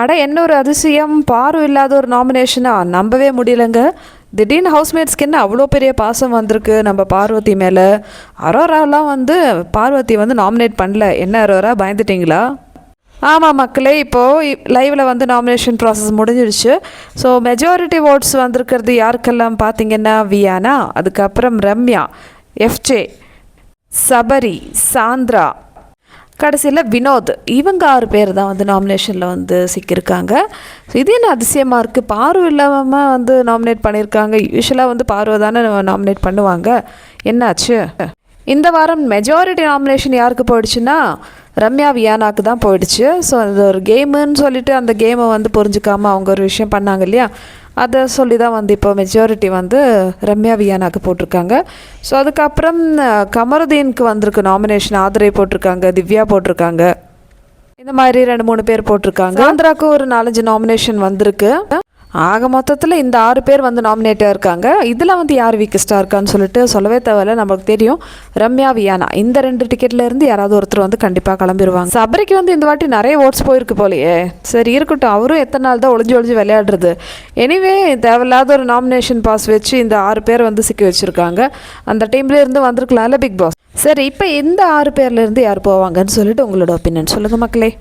அட என்ன ஒரு அதிசயம்! பாரு இல்லாத ஒரு நாமினேஷனா? நம்பவே முடியலங்க. திடீர்னு ஹவுஸ்மேட்ஸ்க்கு என்ன அவ்வளோ பெரிய பாசம் வந்திருக்கு நம்ம பார்வதி மேலே. அரோராலாம் வந்து பார்வதி வந்து நாமினேட் பண்ணல. என்ன அரோரா, பயந்துட்டிங்களா? ஆமாம் மக்களே, இப்போது லைவில் வந்து நாமினேஷன் ப்ராசஸ் முடிஞ்சிடுச்சு. ஸோ மெஜாரிட்டி ஓட்ஸ் வந்திருக்கிறது யாருக்கெல்லாம் பார்த்தீங்கன்னா, வியானா, அதுக்கப்புறம் ரம்யா, எஃப்ஜே, சபரி, சாந்திரா, கடைசியில் வினோத். இவங்க 6 பேர் தான் வந்து நாமினேஷனில் வந்து சிக்கியிருக்காங்க. இது என்ன அதிசயமாக இருக்குது, பார்வை இல்லாமல் வந்து நாமினேட் பண்ணியிருக்காங்க. யூஸ்வலாக வந்து பார்வை தானே நாமினேட் பண்ணுவாங்க. என்னாச்சு? இந்த வாரம் மெஜாரிட்டி நாமினேஷன் யாருக்கு போயிடுச்சுன்னா ரம்யா வியானாக்கு தான் போயிடுச்சு. ஸோ அது ஒரு கேமுன்னு சொல்லிட்டு அந்த கேமை வந்து புரிஞ்சுக்காமல் அவங்க ஒரு விஷயம் பண்ணாங்க இல்லையா, அதை சொல்லி தான் வந்து இப்போ மெஜாரிட்டி வந்து ரம்யா வியானாக்கு போட்டிருக்காங்க. ஸோ அதுக்கப்புறம் கமருதீனுக்கு வந்திருக்கு நாமினேஷன். ஆதரை போட்டிருக்காங்க, திவ்யா போட்டிருக்காங்க, இந்த மாதிரி 2-3 பேர் போட்டிருக்காங்க. ஆந்திராவுக்கு ஒரு 4-5 நாமினேஷன் வந்திருக்கு. ஆக மொத்தத்தில் இந்த 6 பேர் வந்து நாமினேட்டாக இருக்காங்க. இதில் வந்து யார் வீக்கஸ்டாக இருக்கான்னு சொல்லிட்டு சொல்லவே தேவையில்ல, நமக்கு தெரியும். ரம்யா வியானா இந்த 2 டிக்கெட்லேருந்து யாராவது ஒருத்தர் வந்து கண்டிப்பாக கிளம்பிடுவாங்க. சபரிக்கு வந்து இந்த வாட்டி நிறைய ஓட்ஸ் போயிருக்கு போலையே. சரி இருக்கட்டும், அவரும் எத்தனை நாள் தான் ஒளிஞ்சு விளையாடுறது. எனிவே தேவையில்லாத ஒரு நாமினேஷன் பாஸ் வச்சு இந்த 6 பேர் வந்து சிக்கி வச்சுருக்காங்க. அந்த டீம்லேருந்து வந்திருக்கலாம்ல பிக் பாஸ். சரி, இப்போ இந்த 6 பேர்லேருந்து யார் போவாங்கன்னு சொல்லிட்டு உங்களோட ஒப்பீனியன் சொல்லுங்கள் மக்களே.